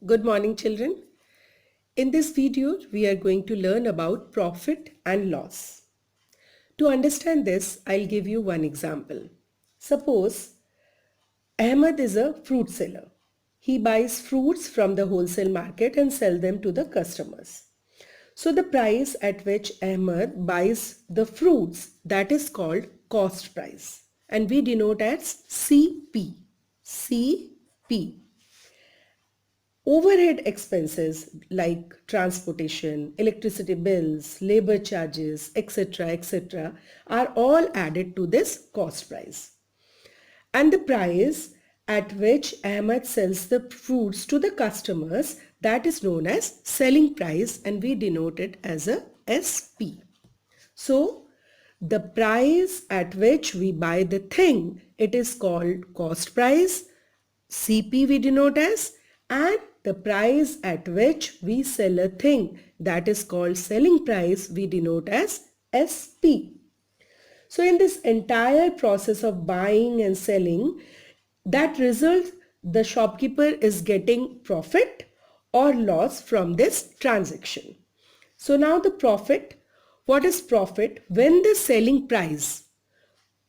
Good morning, children. In this video, we are going to learn about profit and loss. To understand this, I'll give you one example. Suppose Ahmed is a fruit seller. He buys fruits from the wholesale market and sell them to the customers. So the price at which Ahmed buys the fruits, that is called cost price, and we denote as CP. CP. Overhead expenses like transportation, electricity bills, labor charges, etc. are all added to this cost price. And the price at which Ahmed sells the fruits to the customers, that is known as selling price, and we denote it as a SP. So the price at which we buy the thing, it is called cost price, CP we denote as, and the price at which we sell a thing, that is called selling price, we denote as SP. So in this entire process of buying and selling, that result, the shopkeeper is getting profit or loss from this transaction. So now the profit, what is profit? When the selling price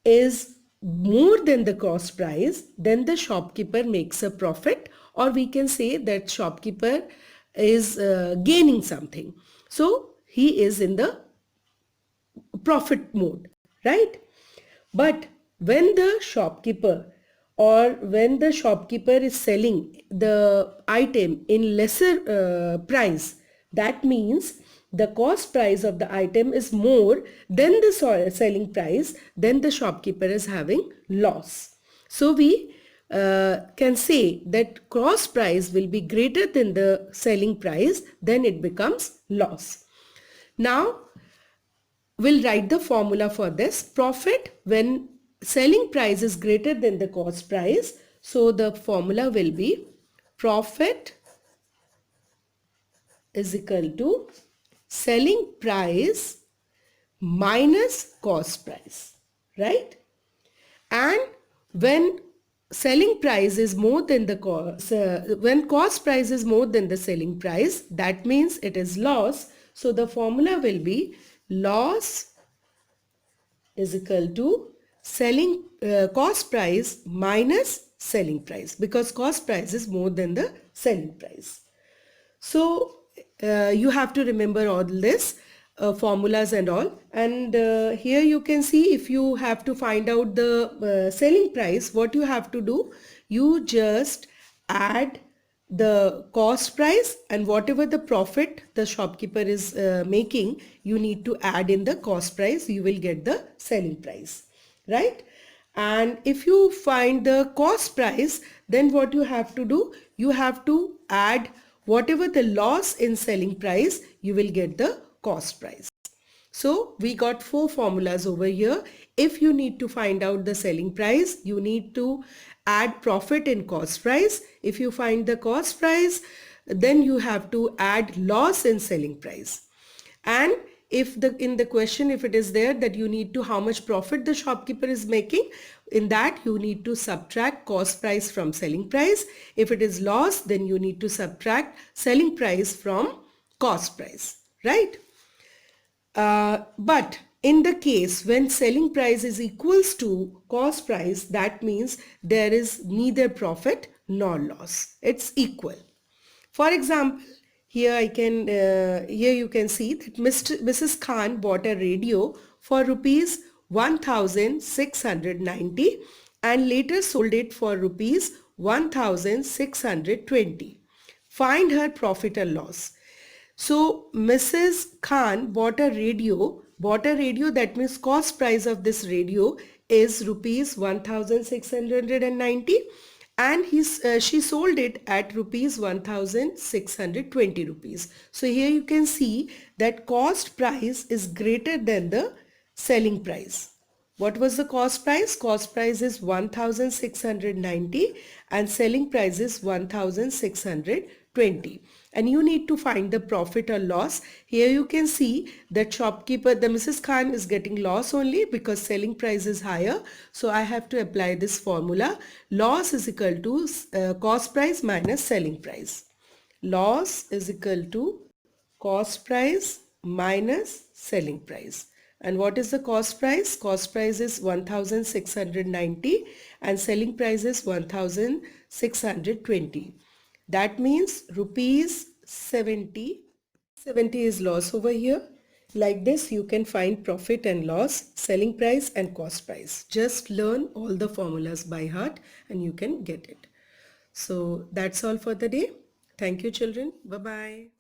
is more than the cost price, then the shopkeeper makes a profit, or we can say that shopkeeper is gaining something. So he is in the profit mode, right? But when the shopkeeper is selling the item in lesser price, that means the cost price of the item is more than the selling price, then the shopkeeper is having loss. So we can say that cost price will be greater than the selling price, then it becomes loss. Now we'll write the formula for this. Profit when selling price is greater than the cost price. So the formula will be profit is equal to selling price minus cost price, right? And when selling price is more than the cost, when cost price is more than the selling price, that means it is loss. So the formula will be loss is equal to selling cost price minus selling price, because cost price is more than the selling price. So you have to remember all this formulas and all, and here you can see if you have to find out the selling price, what you have to do, you just add the cost price, and whatever the profit the shopkeeper is making, you need to add in the cost price, you will get the selling price, right? And if you find the cost price, then what you have to do, you have to add whatever the loss in selling price, you will get the cost price. So we got four formulas over here. If you need to find out the selling price, you need to add profit in cost price. If you find the cost price, then you have to add loss in selling price. And if in the question, if it is there that you need to how much profit the shopkeeper is making, in that you need to subtract cost price from selling price. If it is loss, then you need to subtract selling price from cost price, right? But in the case when selling price is equals to cost price, that means there is neither profit nor loss. It's equal. For example, here you can see that Mrs. Khan bought a radio for rupees 1690 and later sold it for rupees 1620. Find her profit or loss. So Mrs. Khan bought a radio, that means cost price of this radio is rupees 1690, and she sold it at rupees 1620 rupees. So here you can see that cost price is greater than the selling price. What was the cost price? Cost price is 1690 and selling price is 1620. And you need to find the profit or loss. Here you can see that shopkeeper, the Mrs. Khan is getting loss only because selling price is higher. So I have to apply this formula. Loss is equal to cost price minus selling price. Loss is equal to cost price minus selling price. And what is the cost price? Cost price is 1690 and selling price is 1620. That means rupees 70. 70 is loss over here. Like this, you can find profit and loss, selling price and cost price. Just learn all the formulas by heart and you can get it. So that's all for the day. Thank you, children. Bye-bye.